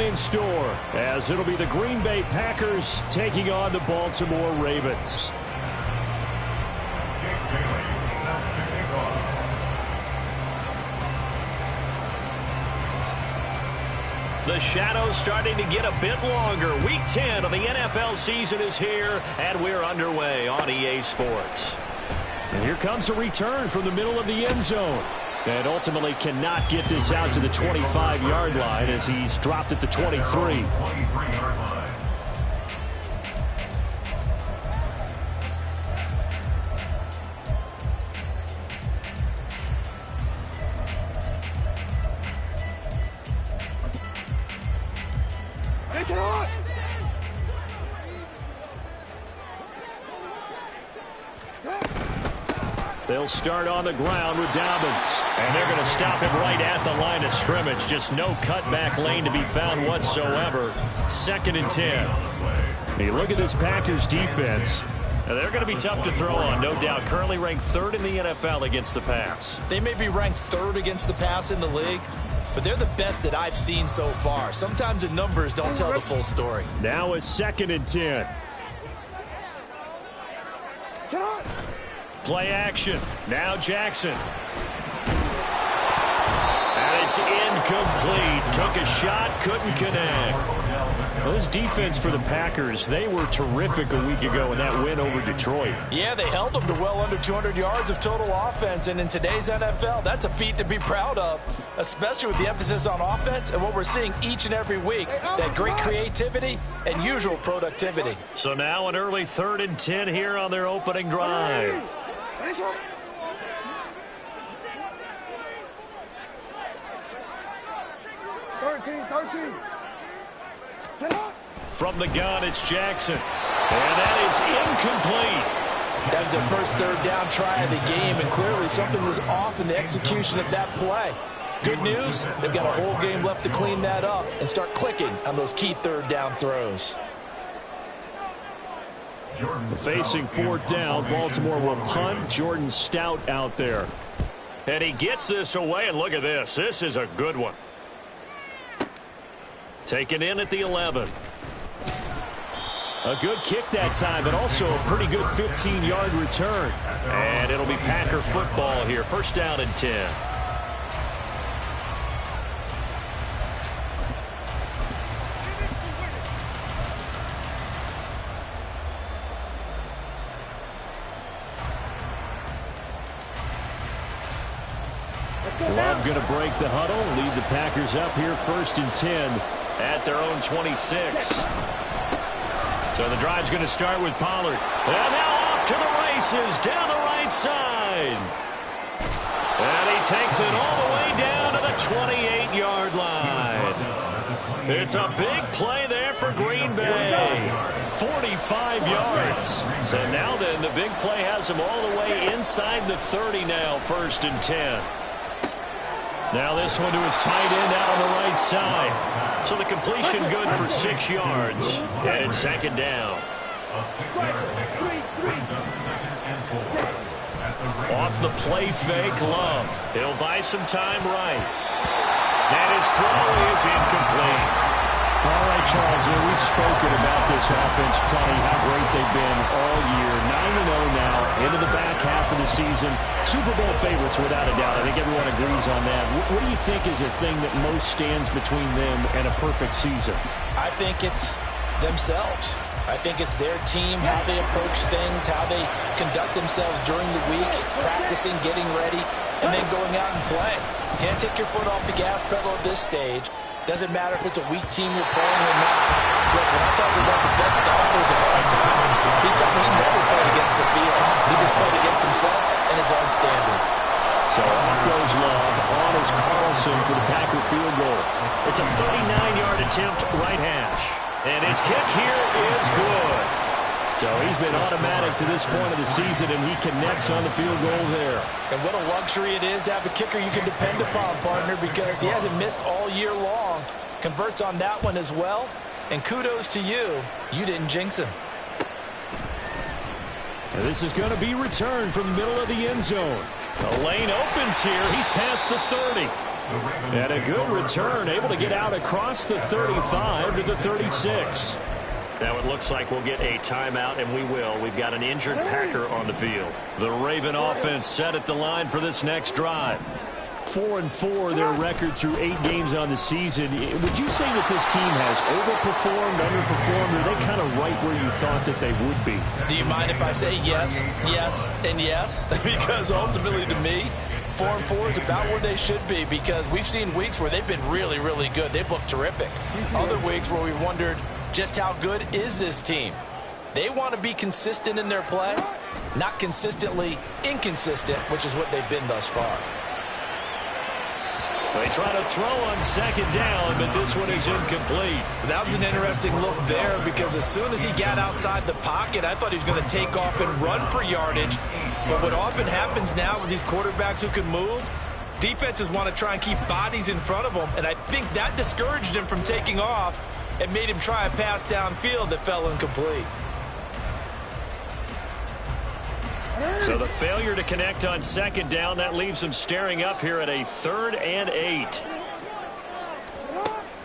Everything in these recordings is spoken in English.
In store, as it'll be the Green Bay Packers taking on the Baltimore Ravens. The shadow's starting to get a bit longer. Week 10 of the NFL season is here, and we're underway on EA Sports. And here comes a return from the middle of the end zone. And ultimately cannot get this out to the 25-yard line as he's dropped at the 23. They'll start on the ground with Dobbins. And they're going to stop him right at the line of scrimmage. Just no cutback lane to be found whatsoever. 2nd and 10. Hey, look at this Packers defense. Now, they're going to be tough to throw on, no doubt. Currently ranked 3rd in the NFL against the pass. They may be ranked 3rd against the pass in the league, but they're the best that I've seen so far. Sometimes the numbers don't tell the full story. Now a 2nd and 10. Play action. Now Jackson. And it's incomplete. Took a shot, couldn't connect. Well, this defense for the Packers, they were terrific a week ago in that win over Detroit. Yeah, they held them to well under 200 yards of total offense, and in today's NFL, that's a feat to be proud of, especially with the emphasis on offense and what we're seeing each and every week, that great creativity and usual productivity. So now an early 3rd and 10 here on their opening drive. From the gun, it's Jackson. And that is incomplete. That was their first 3rd down try of the game, and clearly something was off in the execution of that play. Good news, they've got a whole game left to clean that up and start clicking on those key 3rd down throws. Facing 4th down, Baltimore will punt. Jordan Stout out there. And he gets this away, and look at this. This is a good one. Taken in at the 11. A good kick that time, but also a pretty good 15-yard return. And it'll be Packer football here. 1st down and 10. Love going to break the huddle, lead the Packers up here 1st and 10 at their own 26. So the drive's going to start with Pollard. And now off to the races down the right side. And he takes it all the way down to the 28-yard line. It's a big play there for Green Bay. 45 yards. So now then, the big play has him all the way inside the 30 now, 1st and 10. Now this one to his tight end out on the right side. So the completion good for 6 yards. And it's 2nd down. Off the play fake, Love. He'll buy some time right. And his throw is incomplete. All right, Charles, we've spoken about this offense plenty, how great they've been all year. 9-0 now, into the back half of the season. Super Bowl favorites, without a doubt. I think everyone agrees on that. What do you think is the thing that most stands between them and a perfect season? I think it's themselves. I think it's their team, how they approach things, how they conduct themselves during the week, practicing, getting ready, and then going out and playing. You can't take your foot off the gas pedal at this stage. Doesn't matter if it's a weak team you're playing or not. Look, when I talk about the best golfers of all time, he told me he never played against the field. He just played against himself and his own standard. So off goes Love. On is Carlson for the Packer field goal. It's a 39-yard attempt, right hash. And his kick here is good. So he's been automatic to this point of the season, and he connects on the field goal there. And what a luxury it is to have a kicker you can depend upon, partner, because he hasn't missed all year long. Converts on that one as well. And kudos to you. You didn't jinx him. And this is going to be returned from the middle of the end zone. The lane opens here. He's past the 30. And a good return, able to get out across the 35 to the 36. Now it looks like we'll get a timeout, and we will. We've got an injured Packer on the field. The Raven offense set at the line for this next drive. 4-4 their record through 8 games on the season. Would you say that this team has overperformed, underperformed, or are they kind of right where you thought that they would be? Do you mind if I say yes, yes, and yes? Because ultimately to me, 4-4 is about where they should be, because we've seen weeks where they've been really, really good. They've looked terrific. Other weeks where we've wondered just how good is this team. They want to be consistent in their play, not consistently inconsistent, which is what they've been thus far. They try to throw on second down, but this one is incomplete. That was an interesting look there, because as soon as he got outside the pocket, I thought he was going to take off and run for yardage. But what often happens now with these quarterbacks who can move, defenses want to try and keep bodies in front of them, and I think that discouraged him from taking off and made him try a pass downfield that fell incomplete. So the failure to connect on second down, that leaves him staring up here at a 3rd and 8.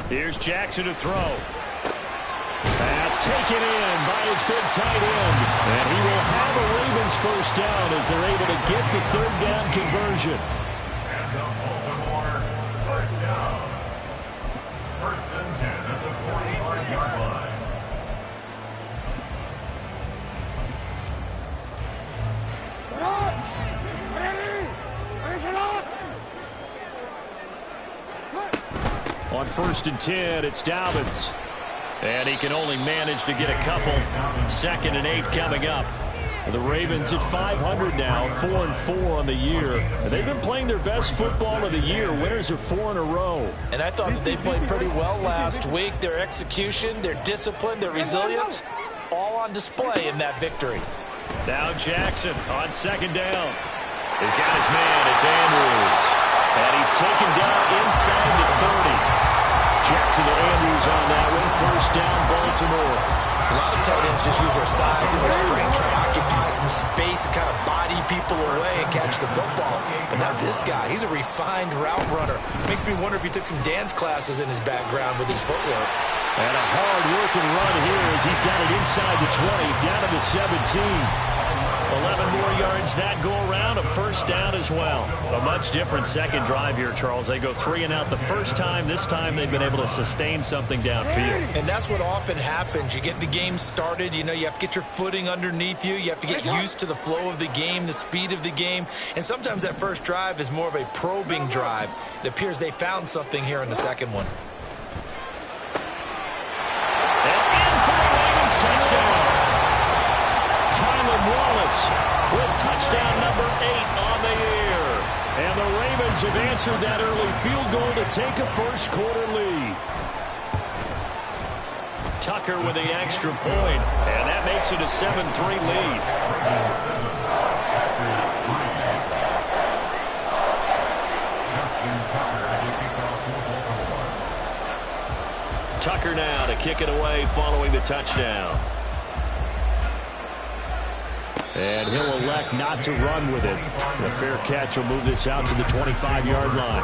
Here's Jackson to throw. Pass taken in by his big tight end. And he will have a Ravens first down as they're able to get the 3rd down conversion. And the Baltimore first down. 1st and 10 at the 45-yard line. On 1st and 10, it's Dobbins. And he can only manage to get a couple. 2nd and 8 coming up. The Ravens at 500 now, 4-4 on the year. And they've been playing their best football of the year. Winners of 4 in a row. And I thought that they played pretty well last week. Their execution, their discipline, their resilience, all on display in that victory. Now Jackson on second down. He's got his man. It's Andrews. And he's taken down inside the 30. Jackson to Andrews on that one. First down, Baltimore. A lot of tight ends just use their size and their strength, try to occupy some space and kind of body people away and catch the football. But not this guy. He's a refined route runner. Makes me wonder if he took some dance classes in his background with his footwork. And a hard-working run here as he's got it inside the 20, down to the 17. 11 more yards that go around, a first down as well. A much different second drive here, Charles. They go 3 and out the first time. This time they've been able to sustain something downfield. And that's what often happens. You get the game started. You know, you have to get your footing underneath you. You have to get used to the flow of the game, the speed of the game. And sometimes that first drive is more of a probing drive. It appears they found something here in the second one. And in for the Ravens touchdown. Tylan Wallace with touchdown number 8 on the year. And the Ravens have answered that early field goal to take a first quarter lead. Tucker with the extra point, and that makes it a 7-3 lead. Tucker now to kick it away following the touchdown. And he'll elect not to run with it. A fair catch will move this out to the 25-yard line.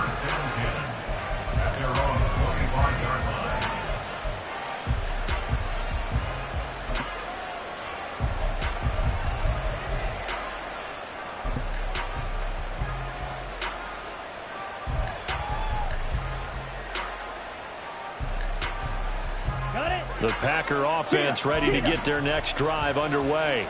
The Packer offense ready to get their next drive underway.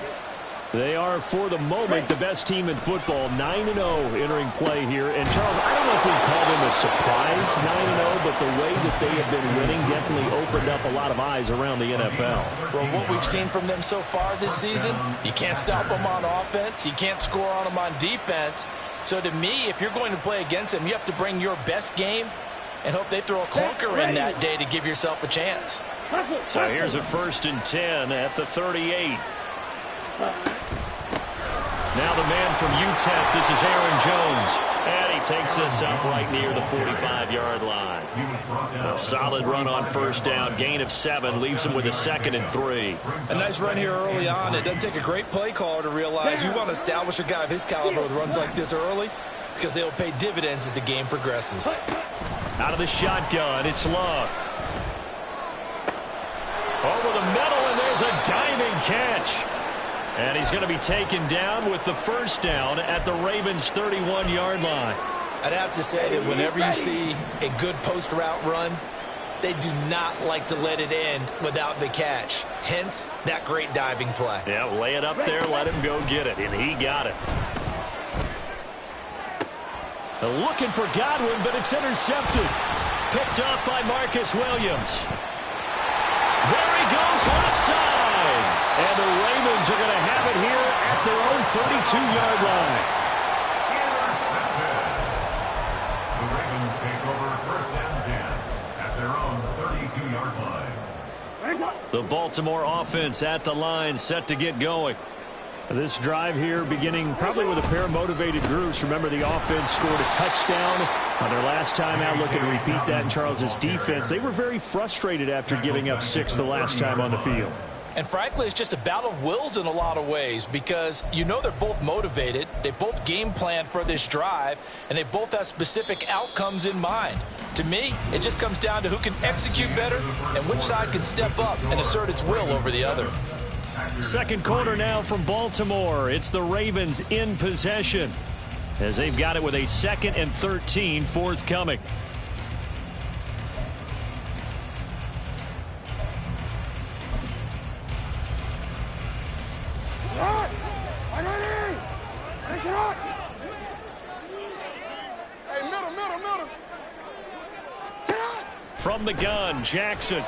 They are, for the moment, the best team in football, 9-0 entering play here. And, Charles, I don't know if we'd call them a surprise 9-0, but the way that they have been winning definitely opened up a lot of eyes around the NFL. Well, what we've seen from them so far this season, you can't stop them on offense. You can't score on them on defense. So, to me, if you're going to play against them, you have to bring your best game and hope they throw a clunker in that day to give yourself a chance. So, here's a 1st and 10 at the 38. Now the man from UTEP, this is Aaron Jones. And he takes this up right near the 45-yard line. A solid run on first down. Gain of 7 leaves him with a 2nd and 3. A nice run here early on. It doesn't take a great play caller to realize you want to establish a guy of his caliber with runs like this early. because they'll pay dividends as the game progresses. Out of the shotgun, it's Love. Over the middle, and there's a diving catch. And he's going to be taken down with the first down at the Ravens' 31-yard line. I'd have to say that whenever you see a good post route run, they do not like to let it end without the catch. Hence, that great diving play. Yeah, lay it up there, let him go get it, and he got it. Looking for Godwin, but it's intercepted. Picked up by Marcus Williams. There he goes, left side. And the Ravens are going to have it here at their own 32-yard line. The Ravens take over first and 10 at their own 32-yard line. The Baltimore offense at the line, set to get going. This drive here beginning probably with a pair of motivated groups. Remember, the offense scored a touchdown on their last time out. Looking to repeat that in Charles's defense. They were very frustrated after giving up 6 the last time on the field. And frankly, it's just a battle of wills in a lot of ways because you know they're both motivated. They both game plan for this drive, and they both have specific outcomes in mind. To me, it just comes down to who can execute better and which side can step up and assert its will over the other. Second quarter now from Baltimore. It's the Ravens in possession as they've got it with a 2nd and 13 forthcoming. From the gun, Jackson.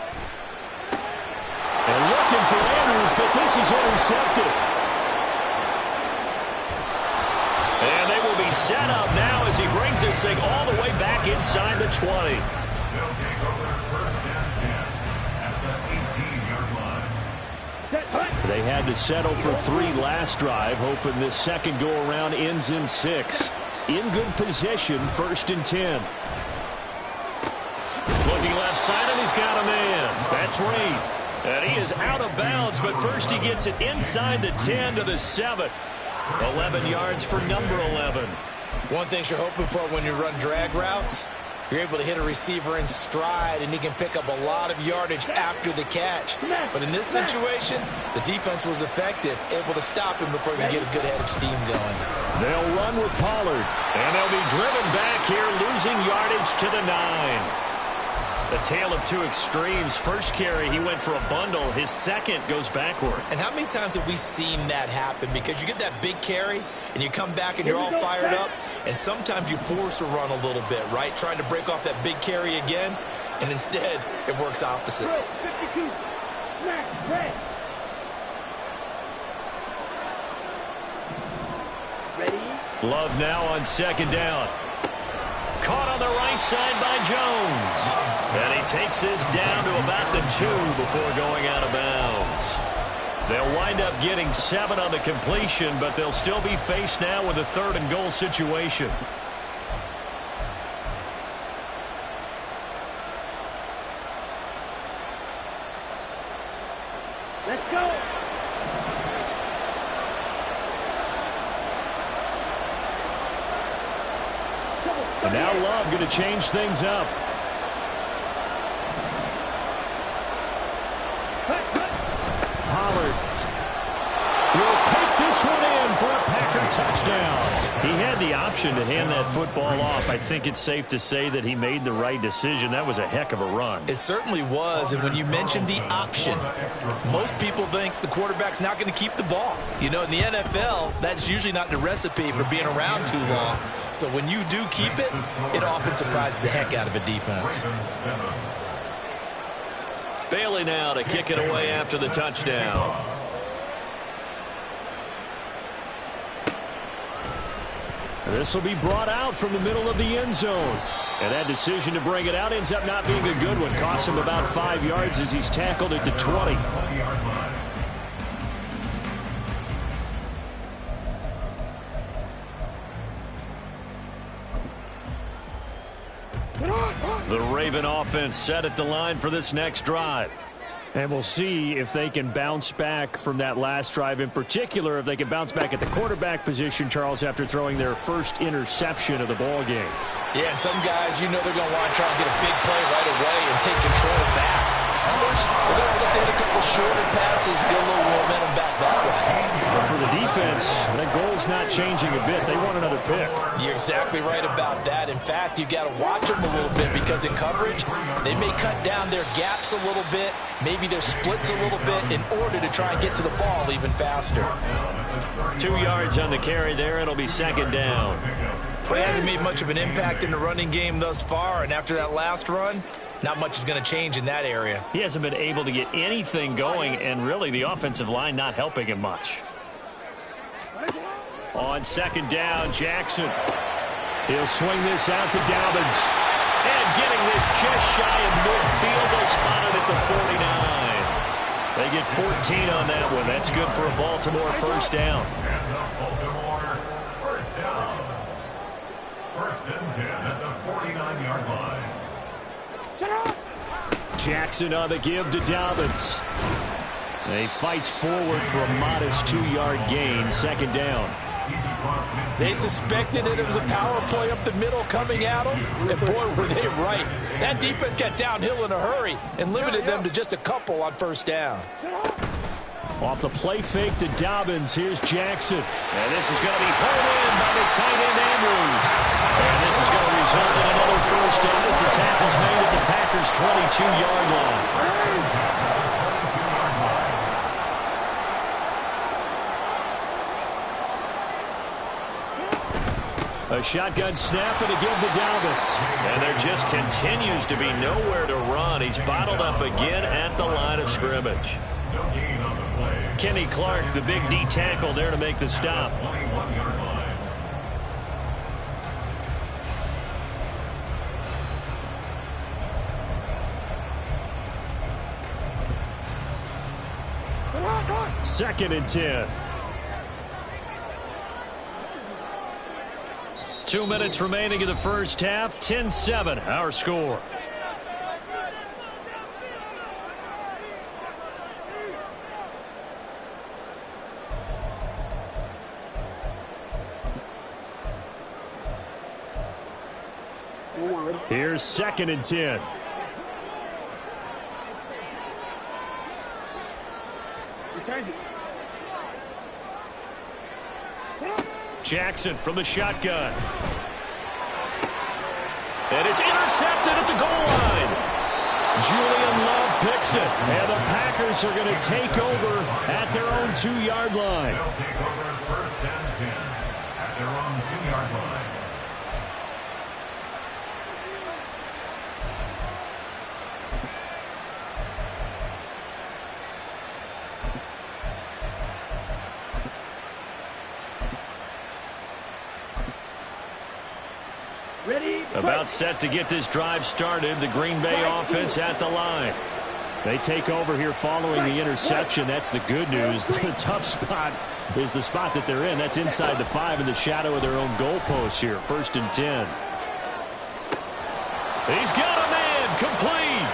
And looking for Andrews, but this is intercepted. And they will be set up now as he brings this thing all the way back inside the 20. They'll take over first and 10 at the 18-yard line. They had to settle for 3 last drive, hoping this second go-around ends in 6. In good position, 1st and 10. Looking left side, and he's got a man. That's Reed. And he is out of bounds, but first he gets it inside the 10 to the 7. 11 yards for number 11. One thing you're hoping for when you run drag routes, you're able to hit a receiver in stride, and he can pick up a lot of yardage after the catch. But in this situation, the defense was effective, able to stop him before he could get a good head of steam going. They'll run with Pollard, and they'll be driven back here, losing yardage to the 9. The tale of two extremes. First carry, he went for a bundle. His second goes backward. And how many times have we seen that happen? Because you get that big carry, and you come back and you're all fired up, and sometimes you force a run a little bit, right? Trying to break off that big carry again, and instead it works opposite. Love now on 2nd down. Caught on the right side by Jones. And he takes this down to about the 2 before going out of bounds. They'll wind up getting 7 on the completion, but they'll still be faced now with a 3rd and goal situation. Let's go. And now Love going to change things up. Pollard will take this one in for a Packer touchdown. He had the option to hand that football off. I think it's safe to say that he made the right decision. That was a heck of a run. It certainly was, and when you mentioned the option, most people think the quarterback's not going to keep the ball. You know, in the NFL, that's usually not the recipe for being around too long. So when you do keep it, it often surprises the heck out of a defense. Bailey now to kick it away after the touchdown. This will be brought out from the middle of the end zone. And that decision to bring it out ends up not being a good one. Costs him about 5 yards as he's tackled at the 20. The Raven offense set at the line for this next drive. And we'll see if they can bounce back from that last drive, in particular, if they can bounce back at the quarterback position, Charles, after throwing their first interception of the ball game. Yeah, and some guys, you know they're going to want to try and get a big play right away and take control back. Others, they're going to look to hit a couple shorter passes, get a little momentum back that way. But for the defense, that goal's not changing a bit. They want another pick. You're exactly right about that. In fact, you've got to watch them a little bit because in coverage, they may cut down their gaps a little bit, maybe their splits a little bit in order to try and get to the ball even faster. 2 yards on the carry there. It'll be second down. But it hasn't made much of an impact in the running game thus far, and after that last run, not much is going to change in that area. He hasn't been able to get anything going, and really the offensive line not helping him much. On second down, Jackson. He'll swing this out to Dobbins. And getting this just shy of midfield, they'll spot it at the 49. They get 14 on that one. That's good for a Baltimore first down. And the Baltimore first down. First and 10 at the 49-yard line. Jackson on the give to Dobbins. He fights forward for a modest 2-yard gain, second down. They suspected it was a power play up the middle coming at them, and boy, were they right. That defense got downhill in a hurry and limited them to just a couple on first down. Off the play fake to Dobbins, here's Jackson. And this is going to be pulled in by the tight end Andrews. And this is going to result in another first down as the tackle's made at the Packers' 22-yard line. A shotgun snap and a give to Dobbins. And there just continues to be nowhere to run. He's bottled up again at the line of scrimmage. Kenny Clark, the big D tackle there to make the stop. Second and 10. 2 minutes remaining in the first half. 10-7, our score. Here's second and 10. Jackson from the shotgun. And it's intercepted at the goal line. Julian Love picks it. And the Packers are going to take over at their own 2-yard line. They'll take over first and 10 at their own 2-yard line. About set to get this drive started. The Green Bay offense at the line. They take over here following the interception. That's the good news. The tough spot is the spot that they're in. That's inside the 5 in the shadow of their own goalpost here. First and 10. He's got a man complete.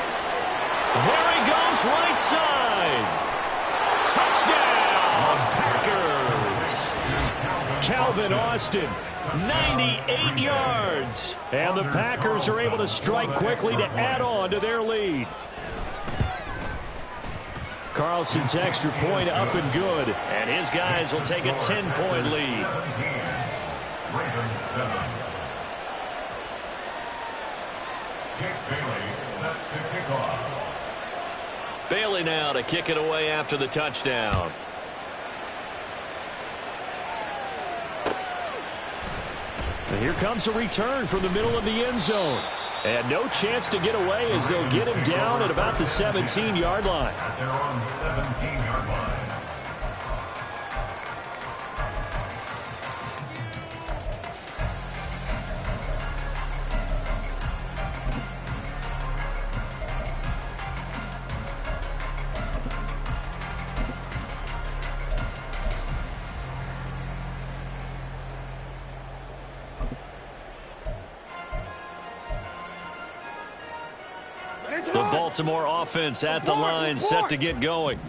There he goes right side. Touchdown, Packers. Calvin Austin. 98 yards. And the Packers are able to strike quickly to add on to their lead. Carlson's extra point up and good. And his guys will take a 10-point lead. Ravens 7. Jake Bailey set to kick off. Bailey now to kick it away after the touchdown. And here comes a return from the middle of the end zone. And no chance to get away as they'll get him down at about the 17-yard line. At their own 17-yard line. The Baltimore offense at the line, set to get going.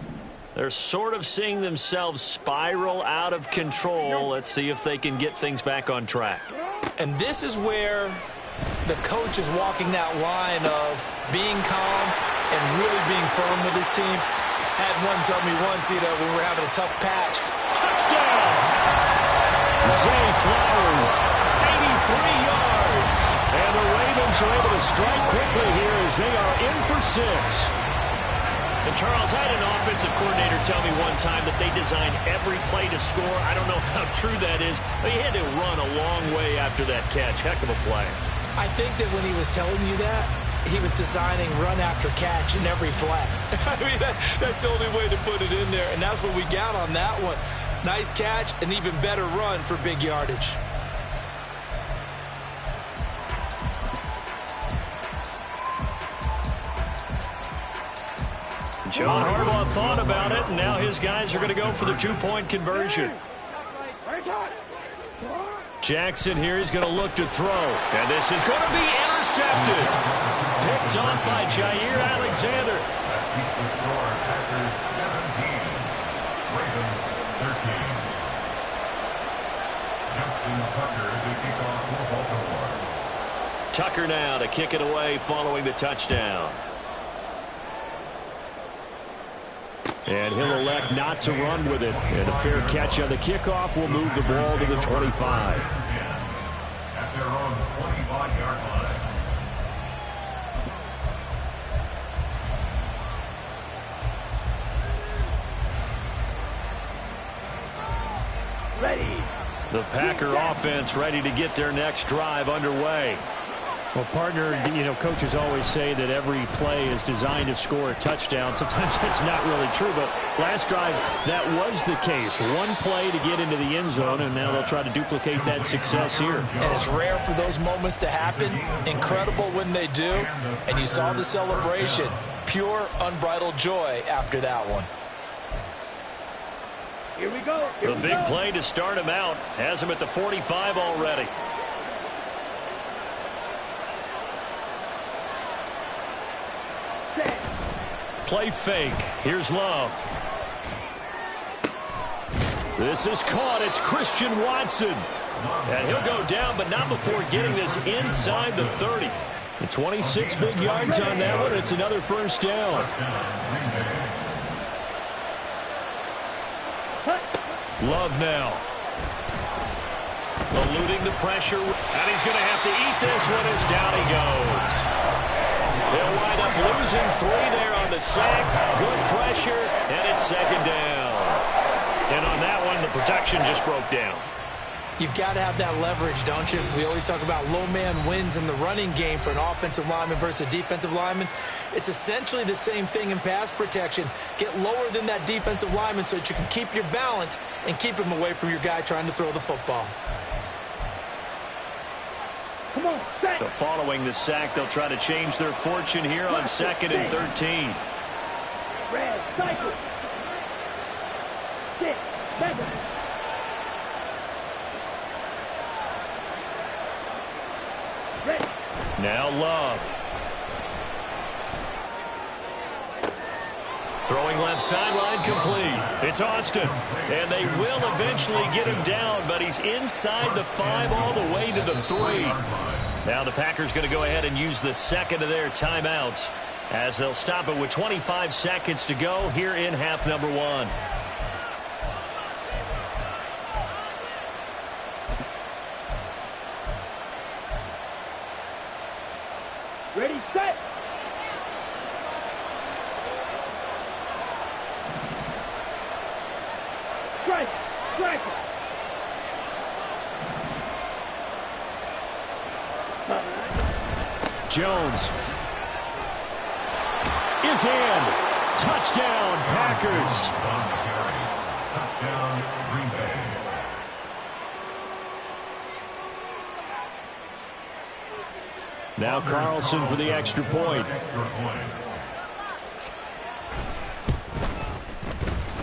They're sort of seeing themselves spiral out of control. Let's see if they can get things back on track. And this is where the coach is walking that line of being calm and really being firm with his team. Had one tell me once, when we were having a tough patch. Touchdown! Zay Flowers, 83 yards. And the Ravens are able to strike quickly here as they are in for 6. And Charles, I had an offensive coordinator tell me one time that they designed every play to score. I don't know how true that is, but he had to run a long way after that catch. Heck of a play. I think that when he was telling you that, he was designing run after catch in every play. I mean, that's the only way to put it in there, and that's what we got on that one. Nice catch, an even better run for big yardage. John Harbaugh thought about it, and now his guys are going to go for the 2-point conversion. Jackson here is going to look to throw, and this is going to be intercepted. Picked off by Jair Alexander. That keeps the score. Packers 17, Ravens 13. Justin Tucker to kick off for Baltimore. Tucker now to kick it away following the touchdown. And he'll elect not to run with it. And a fair catch on the kickoff will move the ball to the 25. At their own 25-yard line. Ready. The Packer offense ready to get their next drive underway. Well, partner, coaches always say that every play is designed to score a touchdown. Sometimes that's not really true, but last drive, that was the case. One play to get into the end zone, and now they'll try to duplicate that success here. And it's rare for those moments to happen. Incredible when they do. And you saw the celebration. Pure, unbridled joy after that one. Here we go. The big play to start him out has him at the 45 already. Play fake. Here's Love. This is caught. It's Christian Watson. And he'll go down, but not before getting this inside the 30. The 26 big yards on that one. It's another first down. Love now. Eluding the pressure. And he's going to have to eat this one as down he goes. They'll wind up losing 3 there on the sack. Good pressure, and it's second down. And on that one, the protection just broke down. You've got to have that leverage, don't you? We always talk about low man wins in the running game for an offensive lineman versus a defensive lineman. It's essentially the same thing in pass protection. Get lower than that defensive lineman so that you can keep your balance and keep him away from your guy trying to throw the football. Come on, set. So following the sack, they'll try to change their fortune here on 2nd and 13. Red, cycle. 6, 7. Ready. Now Love. Throwing left sideline complete. It's Austin. And they will eventually get him down, but he's inside the 5 all the way to the 3. Now the Packers going to go ahead and use the second of their timeouts as they'll stop it with 25 seconds to go here in half number 1. Ready, set. Strike, strike. Jones is in. Touchdown, Packers. Touchdown, Green Bay. Now Carlson for the extra point.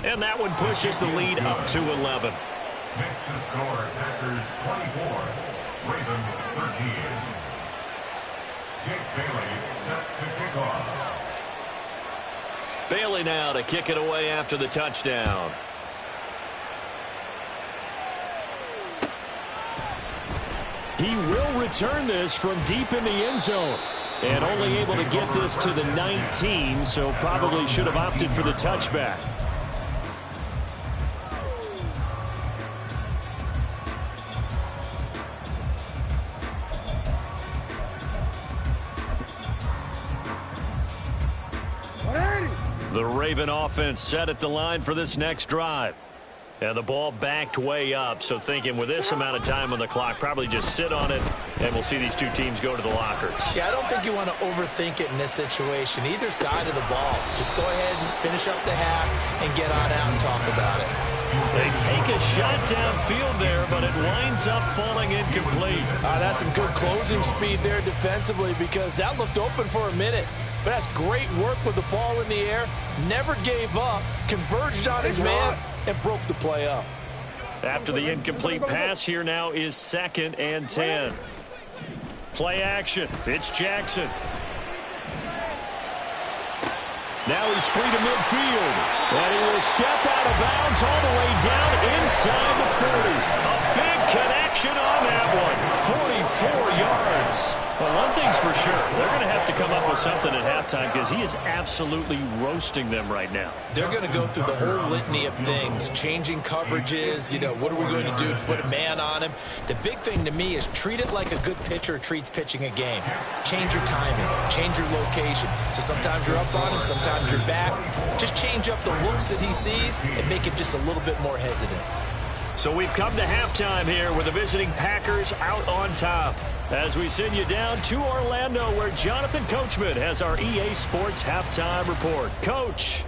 And that one pushes the lead up to 11. Makes the score Packers 24, Ravens 13. Jake Bailey set to kick off. Bailey now to kick it away after the touchdown. He will return this from deep in the end zone. And only able to get this to the 19, so probably should have opted for the touchback. The Raven offense set at the line for this next drive. And the ball backed way up, so thinking with this amount of time on the clock, probably just sit on it, and we'll see these two teams go to the lockers. Yeah, I don't think you want to overthink it in this situation. Either side of the ball, just go ahead and finish up the half and get on out and talk about it. They take a shot downfield there, but it winds up falling incomplete. That's some good closing speed there defensively, because that looked open for a minute. But that's great work with the ball in the air. Never gave up, converged on his man, and broke the play up. After the incomplete pass, here now is 2nd and 10. Play action. It's Jackson. Now he's free to midfield. And he will step out of bounds all the way down inside the 40. A big connection on that one. 44 yards. Well, one thing's for sure. They're going to have to come up with something at halftime because he is absolutely roasting them right now. They're going to go through the whole litany of things, changing coverages, what are we going to do to put a man on him? The big thing to me is treat it like a good pitcher treats pitching a game. Change your timing, change your location. So sometimes you're up on him, sometimes you're back. Just change up the looks that he sees and make him just a little bit more hesitant. So we've come to halftime here with the visiting Packers out on top. As we send you down to Orlando, where Jonathan Coachman has our EA Sports Halftime Report. Coach.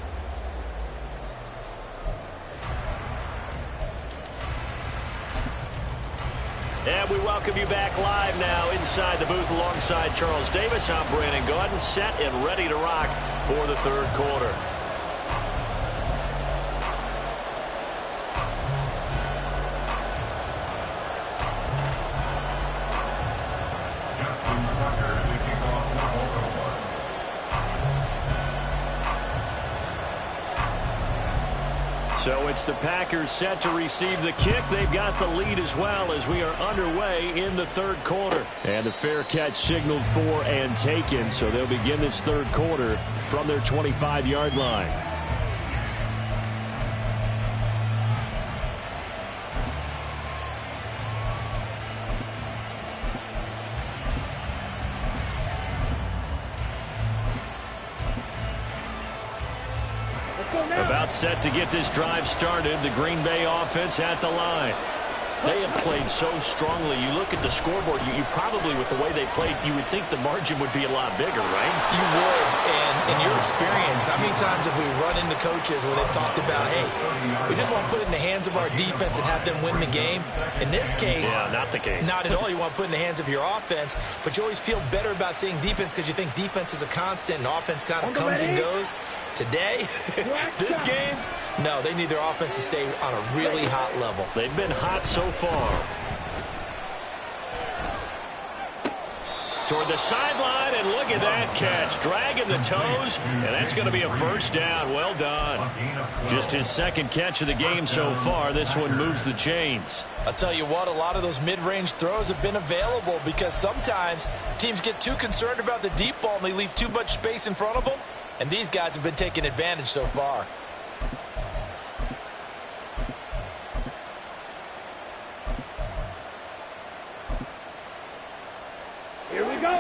And we welcome you back live now inside the booth alongside Charles Davis. I'm Brandon Gaudin, set and ready to rock for the third quarter. So it's the Packers set to receive the kick. They've got the lead as well as we are underway in the third quarter. And the fair catch signaled for and taken, so they'll begin this third quarter from their 25-yard line. About set to get this drive started. The Green Bay offense at the line. They have played so strongly. You look at the scoreboard, you probably, with the way they played, you would think the margin would be a lot bigger, right? You would, and in your experience, how many times have we run into coaches where they've talked about, hey, we just want to put it in the hands of our defense and have them win the game? In this case, yeah, not the case. Not at all. You want to put it in the hands of your offense, but you always feel better about seeing defense because you think defense is a constant and offense kind of comes and goes. Today, this game, no, they need their offense to stay on a really hot level. They've been hot so far. Toward the sideline, and look at that catch. Dragging the toes, and that's going to be a first down. Well done. Just his second catch of the game so far. This one moves the chains. I'll tell you what, a lot of those mid-range throws have been available because sometimes teams get too concerned about the deep ball and they leave too much space in front of them. And these guys have been taking advantage so far. Here we go.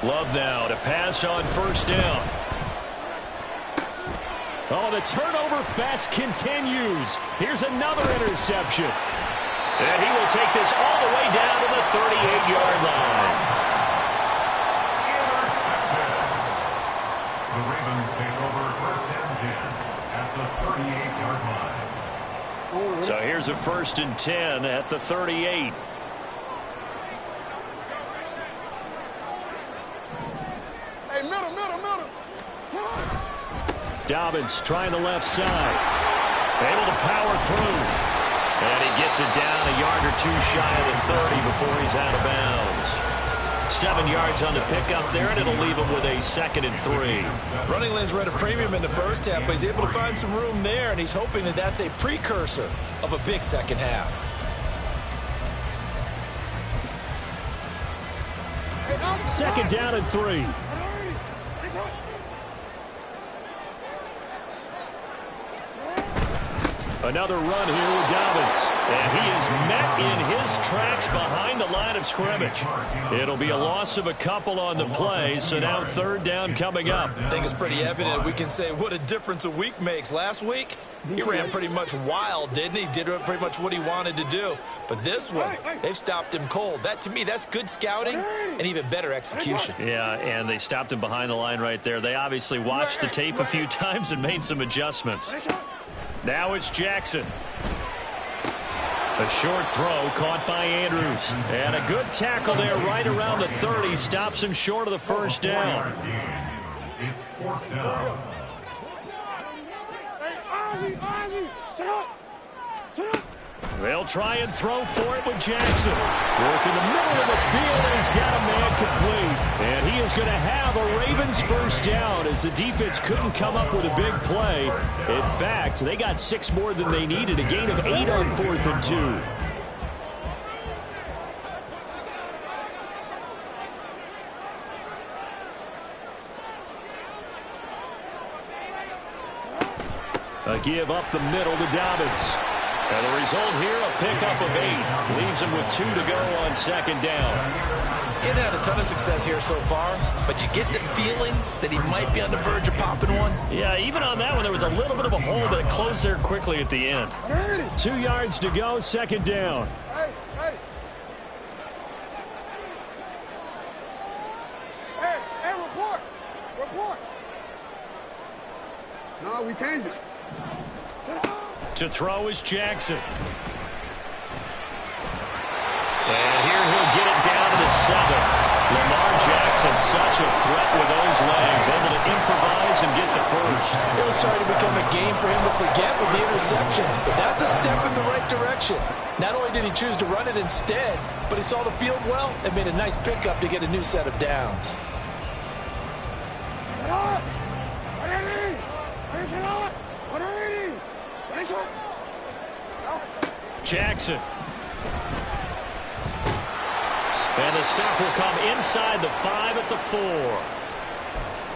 Love now to pass on first down. Oh, the turnover fest continues. Here's another interception. And he will take this all the way down to the 38-yard line. The Ravens take over 1st and 10 at the 38-yard line. So here's a 1st and 10 at the 38. Hey, middle. Dobbins trying the left side. Able to power through. And he gets it down a yard or two shy of the 30 before he's out of bounds. 7 yards on the pickup there, and it'll leave him with a 2nd and 3. Running lanes were at a premium in the first half, but he's able to find some room there, and he's hoping that that's a precursor of a big second half. Second down and 3. Another run here with Dobbins. And he is met in his tracks behind the line of scrimmage. It'll be a loss of a couple on the play, so now 3rd down coming up. I think it's pretty evident. We can say what a difference a week makes. Last week, he ran pretty much wild, didn't he? Did pretty much what he wanted to do. But this one, they've stopped him cold. That, to me, that's good scouting and even better execution. Yeah, and they stopped him behind the line right there. They obviously watched the tape a few times and made some adjustments. Now it's Jackson. A short throw caught by Andrews. And a good tackle there right around the 30. Stops him short of the first down. It's 4th down. They'll try and throw for it with Jackson. Work in the middle of the field, and he's got a man complete. And he is going to have a Ravens first down as the defense couldn't come up with a big play. In fact, they got 6 more than they needed, a gain of 8 on 4th and 2. A give up the middle to Dobbins. And the result here, a pickup of 8. Leaves him with 2 to go on 2nd down. Getting had a ton of success here so far, but you get the feeling that he might be on the verge of popping one. Yeah, even on that one, there was a little bit of a hole, but it closed there quickly at the end. 2 yards to go, 2nd down. Hey, report. No, we changed it. To throw is Jackson. And here he'll get it down to the 7. Lamar Jackson, such a threat with those legs, able to improvise and get the first. It was starting to become a game for him to forget with the interceptions, but that's a step in the right direction. Not only did he choose to run it instead, but he saw the field well and made a nice pickup to get a new set of downs. Jackson. And the stop will come inside the 5 at the 4.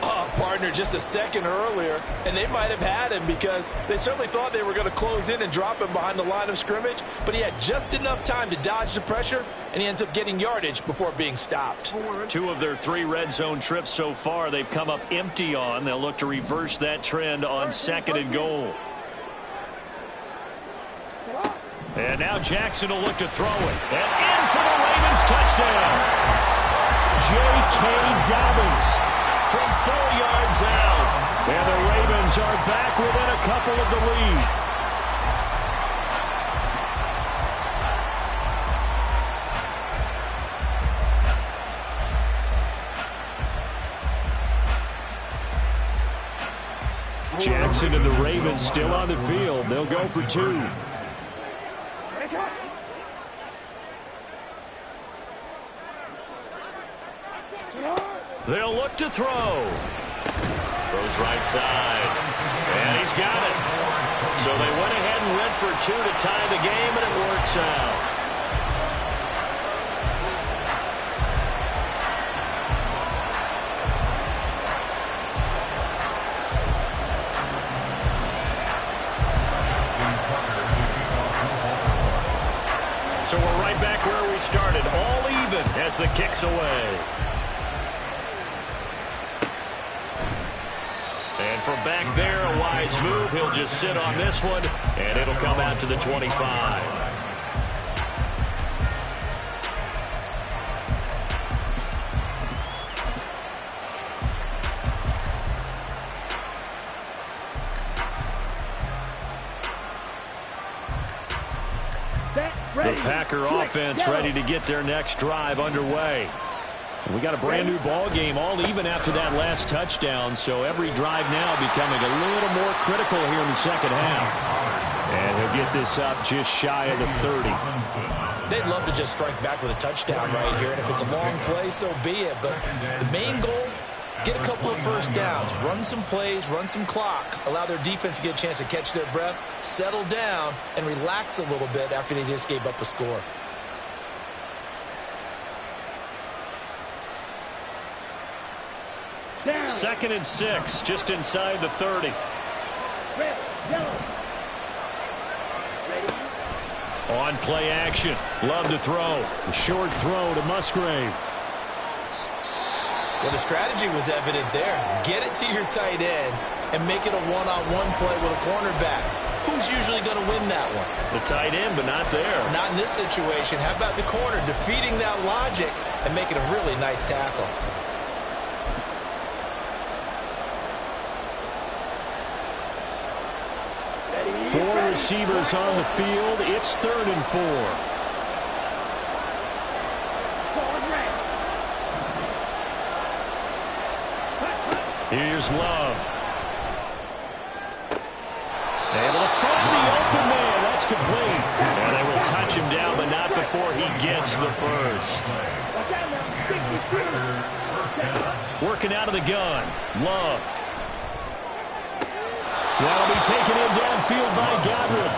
Oh, partner, just a second earlier, and they might have had him because they certainly thought they were going to close in and drop him behind the line of scrimmage, but he had just enough time to dodge the pressure, and he ends up getting yardage before being stopped. 2 of their 3 red zone trips so far, they've come up empty on. They'll look to reverse that trend on 2nd and goal. And now Jackson will look to throw it. And in for the Ravens touchdown. J.K. Dobbins from 4 yards out. And the Ravens are back within a couple of the lead. Jackson and the Ravens still on the field. They'll go for 2. They'll look to throw. Throws right side. And he's got it. So they went ahead and went for 2 to tie the game, and it works out. So we're right back where we started, all even as the kick's away. And from back there, a wise move. He'll just sit on this one, and it'll come out to the 25. The Packer offense ready to get their next drive underway. We got a brand new ball game, all even after that last touchdown, so every drive now becoming a little more critical here in the second half. And he'll get this up just shy of the 30. They'd love to just strike back with a touchdown right here, and if it's a long play, so be it. But the main goal, get a couple of first downs, run some plays, run some clock, allow their defense to get a chance to catch their breath, settle down, and relax a little bit after they just gave up a score. Second and 6, just inside the 30. Red, yellow. Ready? On play action. Love to throw. A short throw to Musgrave. Well, the strategy was evident there. Get it to your tight end and make it a one-on-one play with a cornerback. Who's usually going to win that one? The tight end, but not there. Not in this situation. How about the corner defeating that logic and making a really nice tackle? Four receivers on the field. It's 3rd and 4. Here's Love. Able to find the open man. That's complete. And they will touch him down, but not before he gets the first. Working out of the gun. Love. That'll be taken in downfield by Godwin.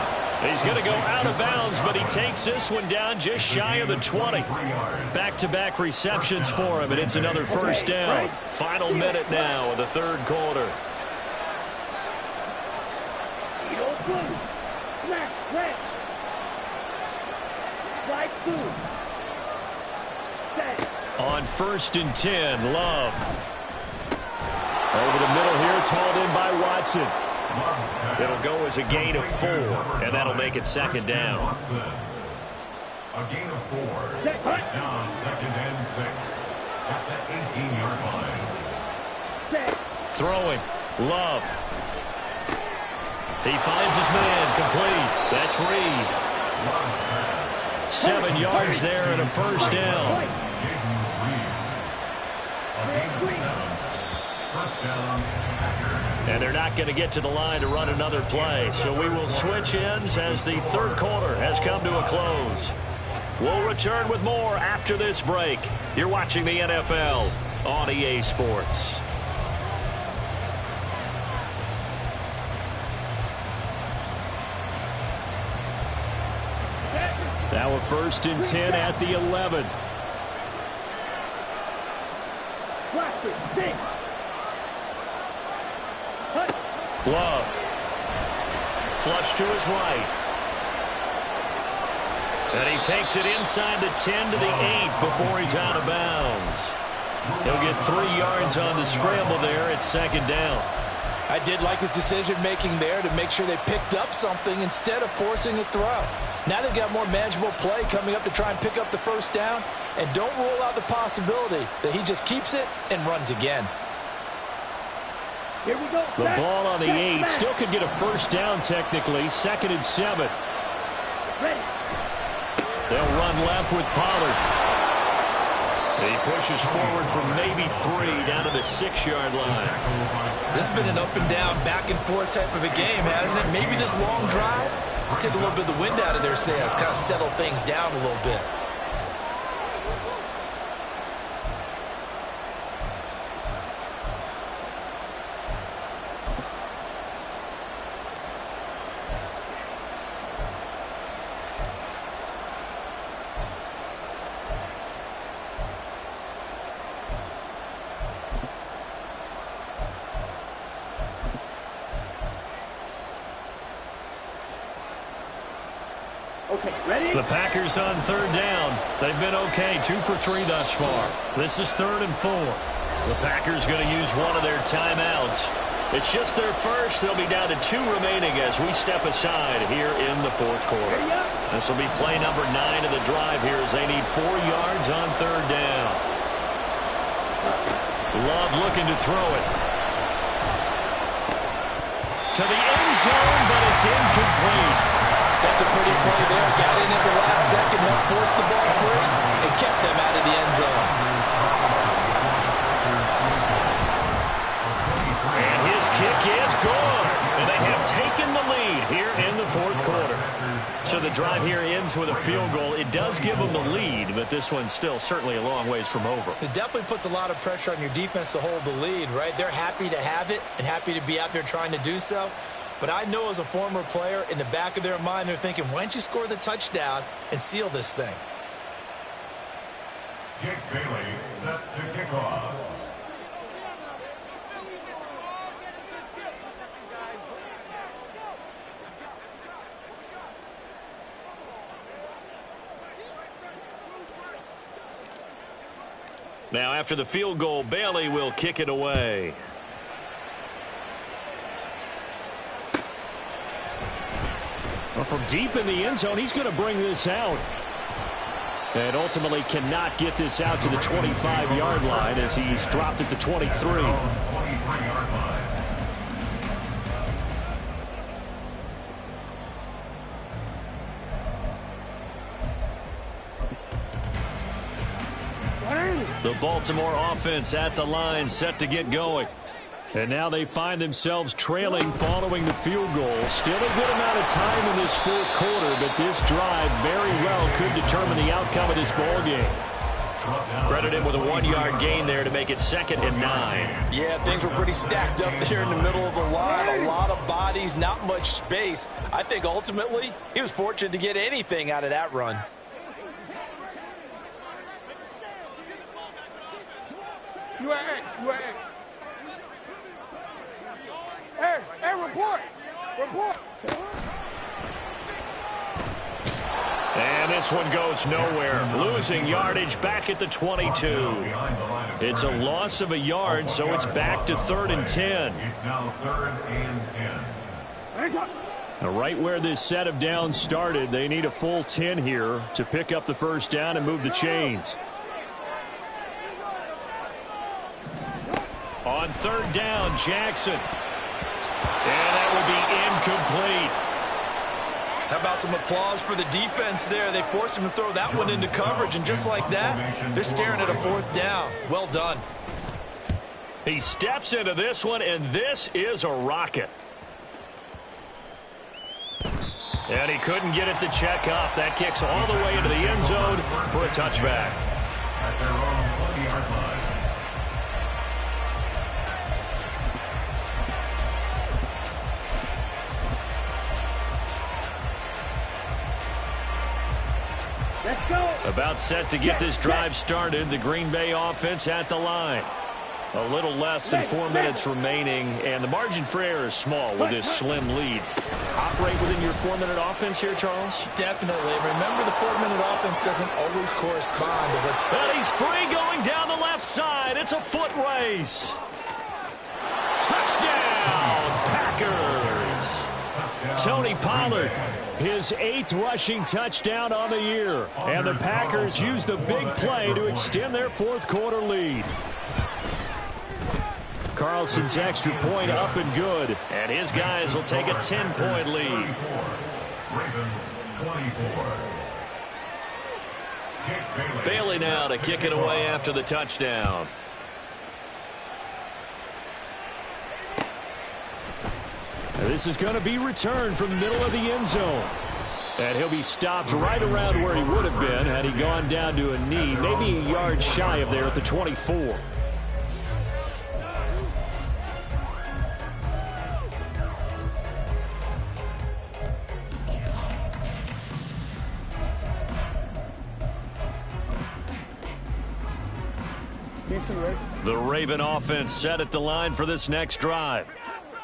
He's going to go out of bounds, but he takes this one down just shy of the 20. Back-to-back receptions for him, and it's another first down. Final minute now of the 3rd quarter. On 1st and 10, Love. Over the middle here, it's hauled in by Watson. It'll go as a gain of 4, and that'll make it 2nd down. A gain of 4. It's now 2nd and 6 at the 18-yard line. Throwing. Love. He finds his man. Complete. That's Reed. 7 yards there and a first down. A gain of 7. First down. And they're not going to get to the line to run another play. So we will switch ends as the 3rd quarter has come to a close. We'll return with more after this break. You're watching the NFL on EA Sports. Now a 1st and 10 at the 11. Love. Flush to his right. And he takes it inside the 10 to the 8 before he's out of bounds. He'll get 3 yards on the scramble there. It's 2nd down. I did like his decision-making there to make sure they picked up something instead of forcing a throw. Now they've got more manageable play coming up to try and pick up the first down. And don't rule out the possibility that he just keeps it and runs again. Here we go. The ball on the 8. Still could get a first down technically. 2nd and 7. Ready. They'll run left with Pollard. He pushes forward from maybe 3 down to the 6-yard line. This has been an up and down, back and forth type of a game, hasn't it? Maybe this long drive will take a little bit of the wind out of their sails, kind of settle things down a little bit. Okay, ready? The Packers on 3rd down. They've been okay, 2 for 3 thus far. This is 3rd and 4. The Packers going to use one of their timeouts. It's just their first. They'll be down to 2 remaining as we step aside here in the 4th quarter. This will be play number 9 of the drive here as they need 4 yards on 3rd down. Love looking to throw it. To the end zone, but it's incomplete. That's a pretty play there. Got in at the last second, helped force the ball free, and kept them out of the end zone. And his kick is good. And they have taken the lead here in the 4th quarter. drive here ends with a field goal. It does give them the lead, but this one's still certainly a long ways from over. It definitely puts a lot of pressure on your defense to hold the lead, right? They're happy to have it and happy to be out there trying to do so. But I know as a former player, in the back of their mind, they're thinking, why don't you score the touchdown and seal this thing? Jake Bailey set to kick off. Now, after the field goal, Bailey will kick it away. Well, from deep in the end zone, he's going to bring this out. And ultimately cannot get this out to the 25-yard line as he's dropped at the 23. 23-yard line. The Baltimore offense at the line, set to get going. And now they find themselves trailing following the field goal. Still a good amount of time in this fourth quarter, but this drive very well could determine the outcome of this ball game. Credit him with a 1-yard gain there to make it 2nd and 9. Yeah, things were pretty stacked up there in the middle of the line. A lot of bodies, not much space. I think ultimately he was fortunate to get anything out of that run. You are X. You are X. Hey, report. Report. And this one goes nowhere. Losing yardage back at the 22. It's a loss of a yard, so it's back to 3rd and 10. It's now 3rd and 10. Now, right where this set of downs started, they need a full 10 here to pick up the first down and move the chains. On 3rd down, Jackson. And that will be incomplete. How about some applause for the defense there? They forced him to throw that one into coverage, and just like that, they're staring at a 4th down. Well done. He steps into this one, and this is a rocket. And he couldn't get it to check up. That kicks all the way into the end zone for a touchback. At their own 20-yard line. Let's go. About set to get this drive started. The Green Bay offense at the line. A little less than 4 minutes remaining, and the margin for error is small with this slim lead. Operate within your 4-minute offense here, Charles? Definitely. Remember, the 4-minute offense doesn't always correspond to what... And he's free going down the left side. It's a foot race. Touchdown, Packers. Tony Pollard, his 8th rushing touchdown on the year. And the Packers use the big play to extend their fourth quarter lead. Carlson's extra point up and good. And his guys will take a 10-point lead. Ravens 24. Bailey now to kick it away after the touchdown. This is going to be returned from the middle of the end zone. And he'll be stopped right around where he would have been had he gone down to a knee, maybe a yard shy of there at the 24. The Raven offense set at the line for this next drive.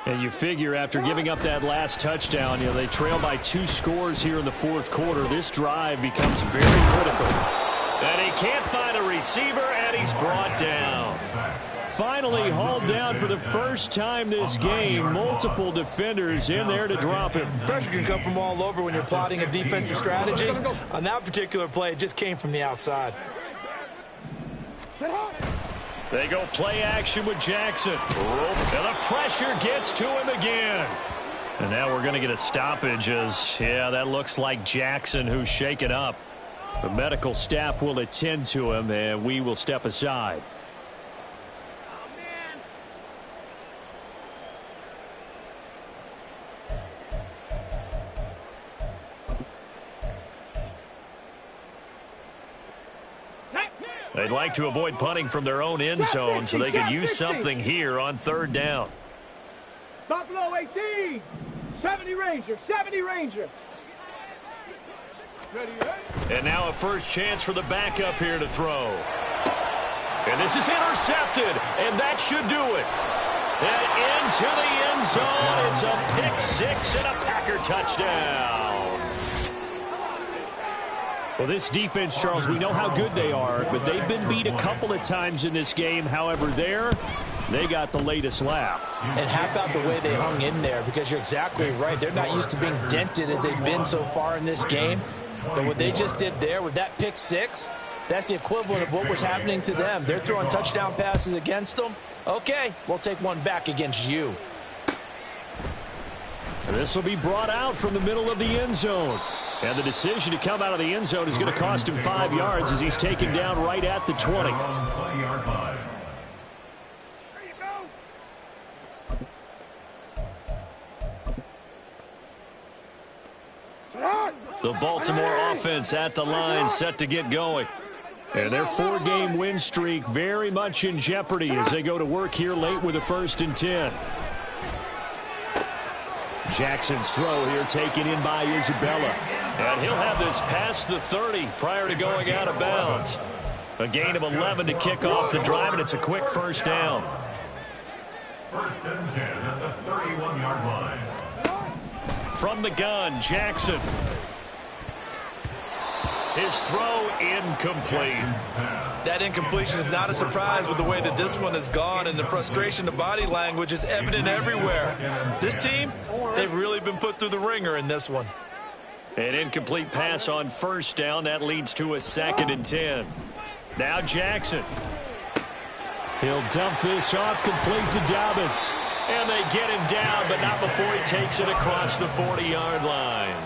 And you figure after giving up that last touchdown, they trail by 2 scores here in the fourth quarter. This drive becomes very critical. And he can't find a receiver, and he's brought down. Finally hauled down for the first time this game. Multiple defenders in there to drop him. Pressure can come from all over when you're plotting a defensive strategy. On that particular play, it just came from the outside. They go play action with Jackson. And the pressure gets to him again. And now we're going to get a stoppage as, that looks like Jackson who's shaken up. The medical staff will attend to him, and we will step aside. They'd like to avoid punting from their own end zone so they could use something here on third down. Buffalo 18. 70 Ranger. 70 Ranger. And now a first chance for the backup here to throw. And this is intercepted, and that should do it. And into the end zone. It's a pick six and a Packer touchdown. Well, this defense, Charles, we know how good they are, but they've been beat a couple of times in this game. However, they got the latest laugh. And how about the way they hung in there? Because you're exactly right. They're not used to being dented as they've been so far in this game. But what they just did there with that pick six, that's the equivalent of what was happening to them. They're throwing touchdown passes against them. Okay, we'll take one back against you. And this will be brought out from the middle of the end zone. And the decision to come out of the end zone is going to cost him 5 yards as he's taken down right at the 20. The Baltimore offense at the line, set to get going. And their 4-game win streak very much in jeopardy as they go to work here late with a 1st and 10. Jackson's throw here taken in by Isabella. And he'll have this past the 30 prior to going out of bounds. A gain of 11 to kick off the drive, and it's a quick first down. 1st and 10 at the 31-yard line. From the gun, Jackson. His throw incomplete. That incompletion is not a surprise with the way that this one has gone, and the frustration, the body language is evident everywhere. This team, they've really been put through the ringer in this one. An incomplete pass on first down. That leads to a 2nd and 10. Now Jackson. He'll dump this off complete to Dobbins. And they get him down, but not before he takes it across the 40-yard line.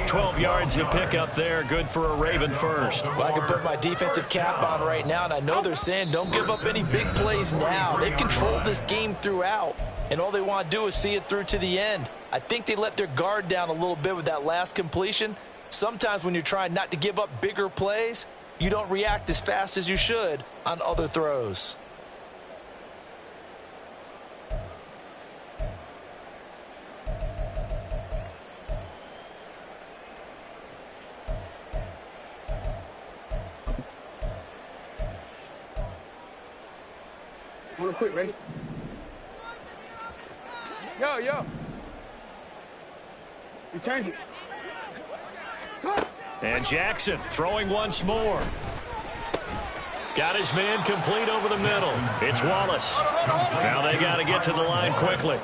12 yards to pick up there. Good for a Raven first. Well, I can put my defensive cap on right now, and I know they're saying don't give up any big plays now. They've controlled this game throughout, and all they want to do is see it through to the end. I think they let their guard down a little bit with that last completion. Sometimes when you're trying not to give up bigger plays, you don't react as fast as you should on other throws. On quick, ready? Yo. You change it. And Jackson throwing once more. Got his man complete over the middle. It's Wallace. Now they got to get to the line quickly.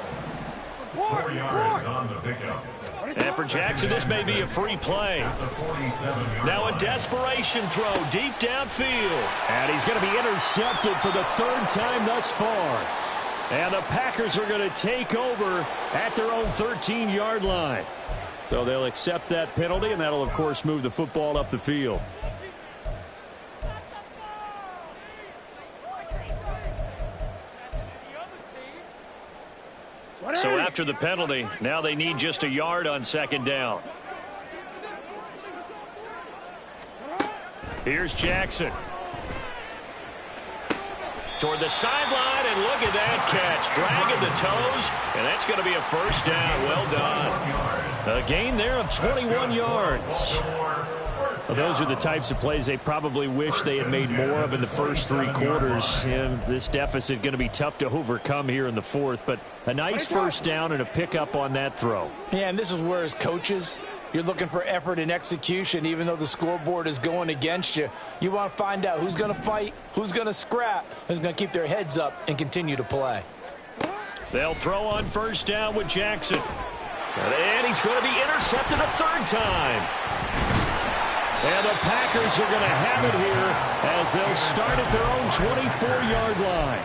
4 yards on the pickup. And for Jackson, this may be a free play. Now a desperation throw deep downfield. And he's going to be intercepted for the 3rd time thus far. And the Packers are going to take over at their own 13-yard line. So they'll accept that penalty, and that'll, of course, move the football up the field. So after the penalty, now they need just a yard on 2nd down. Here's Jackson. Toward the sideline, and look at that catch. Dragging the toes, and that's going to be a first down. Well done. A gain there of 21 yards. Well, those are the types of plays they probably wish they had made more of in the first 3 quarters. And this deficit going to be tough to overcome here in the 4th. But a nice first down and a pickup on that throw. Yeah, and this is where as coaches, you're looking for effort and execution. Even though the scoreboard is going against you, you want to find out who's going to fight, who's going to scrap, who's going to keep their heads up and continue to play. They'll throw on first down with Jackson. And he's going to be intercepted a 3rd time. And the Packers are going to have it here as they'll start at their own 24-yard line.